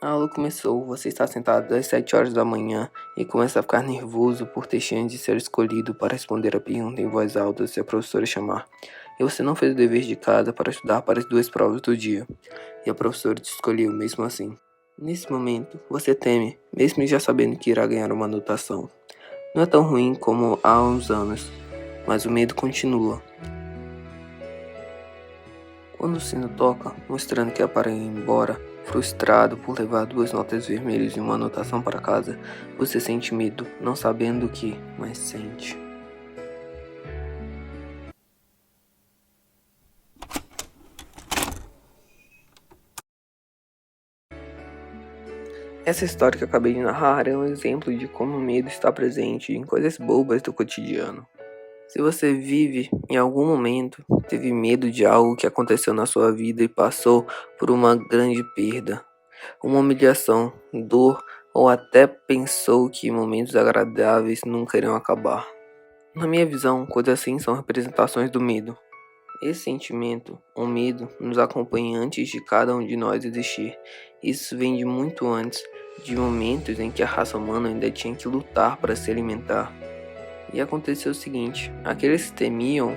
A aula começou, você está sentado às 7 horas da manhã e começa a ficar nervoso por ter chance de ser escolhido para responder a pergunta em voz alta se a professora chamar. E você não fez o dever de casa para estudar para as 2 provas do dia. E a professora te escolheu mesmo assim. Nesse momento, você teme, mesmo já sabendo que irá ganhar uma anotação. Não é tão ruim como há uns anos, mas o medo continua. Quando o sino toca, mostrando que é para ir embora, frustrado por levar 2 notas vermelhas e uma anotação para casa, você sente medo, não sabendo o que, mas sente. Essa história que eu acabei de narrar é um exemplo de como o medo está presente em coisas bobas do cotidiano. Se você vive, em algum momento, teve medo de algo que aconteceu na sua vida e passou por uma grande perda, uma humilhação, dor ou até pensou que momentos agradáveis nunca iriam acabar. Na minha visão, coisas assim são representações do medo. Esse sentimento, o medo, nos acompanha antes de cada um de nós existir. Isso vem de muito antes, de momentos em que a raça humana ainda tinha que lutar para se alimentar. E aconteceu o seguinte, aqueles que temiam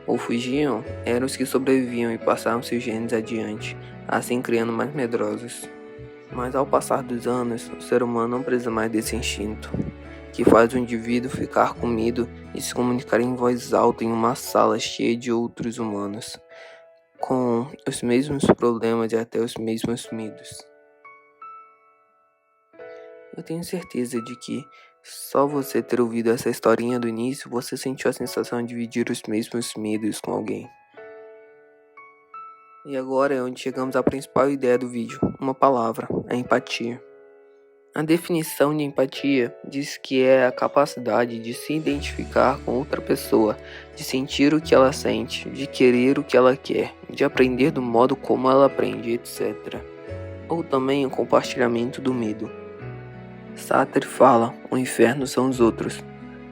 ou fugiam eram os que sobreviviam e passaram seus genes adiante, assim criando mais medrosos. Mas ao passar dos anos, o ser humano não precisa mais desse instinto, que faz o indivíduo ficar com medo e se comunicar em voz alta em uma sala cheia de outros humanos, com os mesmos problemas e até os mesmos medos. Eu tenho certeza de que só você ter ouvido essa historinha do início, você sentiu a sensação de dividir os mesmos medos com alguém. E agora é onde chegamos à principal ideia do vídeo, uma palavra, a empatia. A definição de empatia diz que é a capacidade de se identificar com outra pessoa, de sentir o que ela sente, de querer o que ela quer, de aprender do modo como ela aprende, etc. Ou também o compartilhamento do medo. Sartre fala, o inferno são os outros.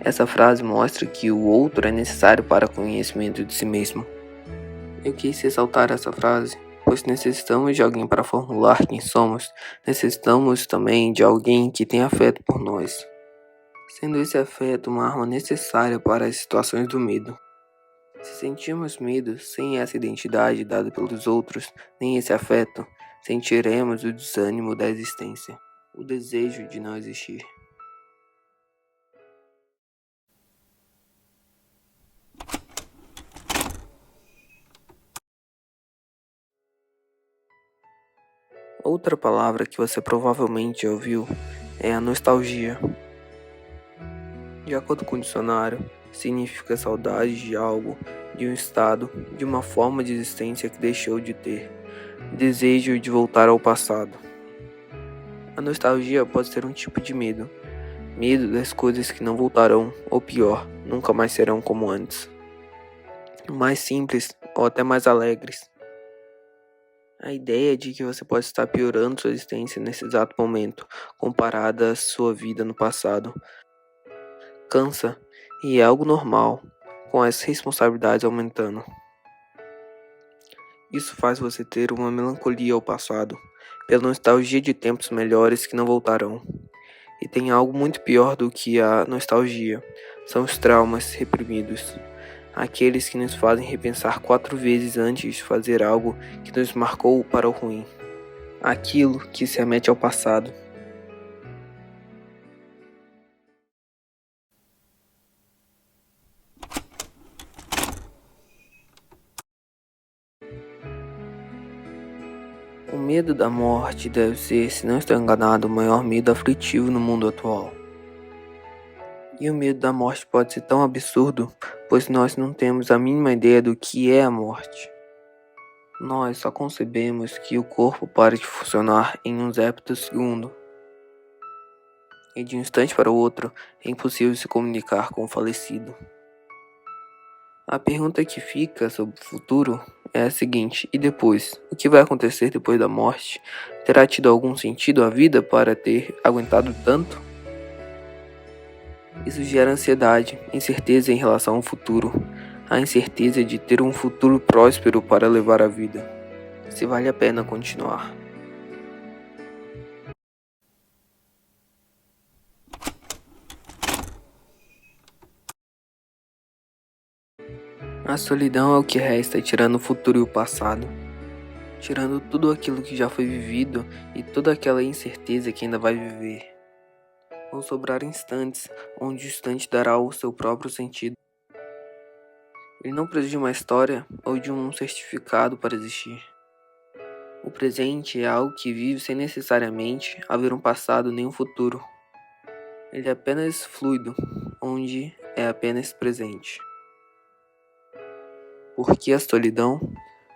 Essa frase mostra que o outro é necessário para o conhecimento de si mesmo. Eu quis ressaltar essa frase, pois necessitamos de alguém para formular quem somos, necessitamos também de alguém que tenha afeto por nós, sendo esse afeto uma arma necessária para as situações do medo. Se sentirmos medo sem essa identidade dada pelos outros, nem esse afeto, sentiremos o desânimo da existência, o desejo de não existir. Outra palavra que você provavelmente já ouviu é a nostalgia. De acordo com o dicionário, significa saudade de algo, de um estado, de uma forma de existência que deixou de ter, desejo de voltar ao passado. A nostalgia pode ser um tipo de medo, medo das coisas que não voltarão, ou pior, nunca mais serão como antes. Mais simples ou até mais alegres. A ideia de que você pode estar piorando sua existência nesse exato momento, comparada à sua vida no passado, cansa e é algo normal, com as responsabilidades aumentando. Isso faz você ter uma melancolia ao passado, pela nostalgia de tempos melhores que não voltarão. E tem algo muito pior do que a nostalgia, são os traumas reprimidos. Aqueles que nos fazem repensar 4 vezes antes de fazer algo que nos marcou para o ruim. Aquilo que se remete ao passado. O medo da morte deve ser, se não estou enganado, o maior medo aflitivo no mundo atual. E o medo da morte pode ser tão absurdo, pois nós não temos a mínima ideia do que é a morte. Nós só concebemos que o corpo pare de funcionar em um heptosegundo. E de um instante para o outro, é impossível se comunicar com o falecido. A pergunta que fica sobre o futuro é a seguinte: e depois? O que vai acontecer depois da morte? Terá tido algum sentido a vida para ter aguentado tanto? Isso gera ansiedade, incerteza em relação ao futuro, a incerteza de ter um futuro próspero para levar a vida, se vale a pena continuar. A solidão é o que resta, tirando o futuro e o passado, tirando tudo aquilo que já foi vivido e toda aquela incerteza que ainda vai viver. Vão sobrar instantes onde o instante dará o seu próprio sentido. Ele não precisa de uma história ou de um certificado para existir. O presente é algo que vive sem necessariamente haver um passado nem um futuro. Ele é apenas fluido, onde é apenas presente. Por que a solidão?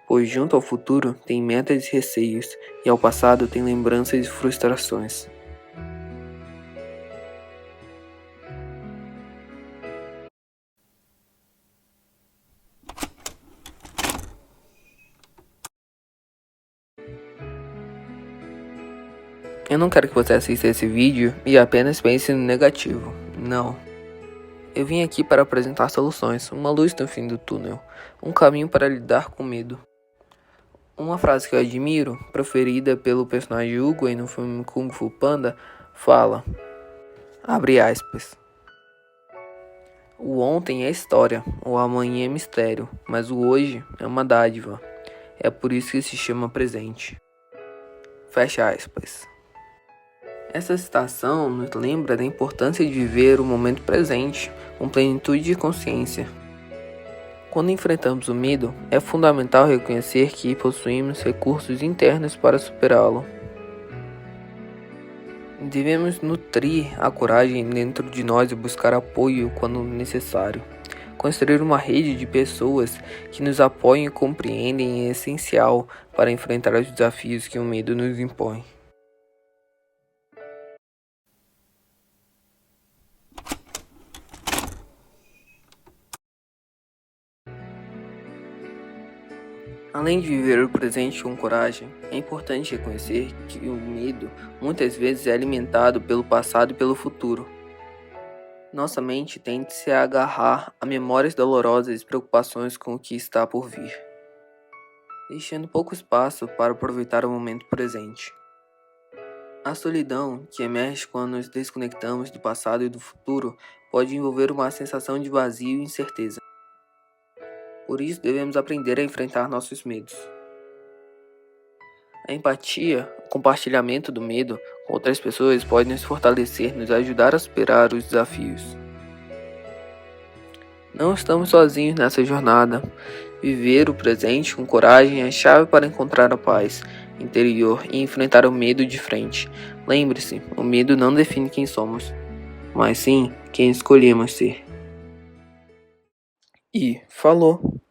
Pois junto ao futuro tem metas e receios, e ao passado tem lembranças e frustrações. Eu não quero que você assista esse vídeo e apenas pense no negativo. Não. Eu vim aqui para apresentar soluções, uma luz no fim do túnel, um caminho para lidar com medo. Uma frase que eu admiro, proferida pelo personagem Hugo no filme Kung Fu Panda, fala, abre aspas, o ontem é história, o amanhã é mistério, mas o hoje é uma dádiva. É por isso que se chama presente. Fecha aspas. Essa citação nos lembra da importância de viver o momento presente, com plenitude de consciência. Quando enfrentamos o medo, é fundamental reconhecer que possuímos recursos internos para superá-lo. Devemos nutrir a coragem dentro de nós e buscar apoio quando necessário. Construir uma rede de pessoas que nos apoiem e compreendem é essencial para enfrentar os desafios que o medo nos impõe. Além de viver o presente com coragem, é importante reconhecer que o medo muitas vezes é alimentado pelo passado e pelo futuro. Nossa mente tende-se a agarrar a memórias dolorosas e preocupações com o que está por vir, deixando pouco espaço para aproveitar o momento presente. A solidão, que emerge quando nos desconectamos do passado e do futuro, pode envolver uma sensação de vazio e incerteza. Por isso, devemos aprender a enfrentar nossos medos. A empatia, o compartilhamento do medo com outras pessoas pode nos fortalecer, nos ajudar a superar os desafios. Não estamos sozinhos nessa jornada. Viver o presente com coragem é a chave para encontrar a paz interior e enfrentar o medo de frente. Lembre-se, o medo não define quem somos, mas sim quem escolhemos ser. E falou!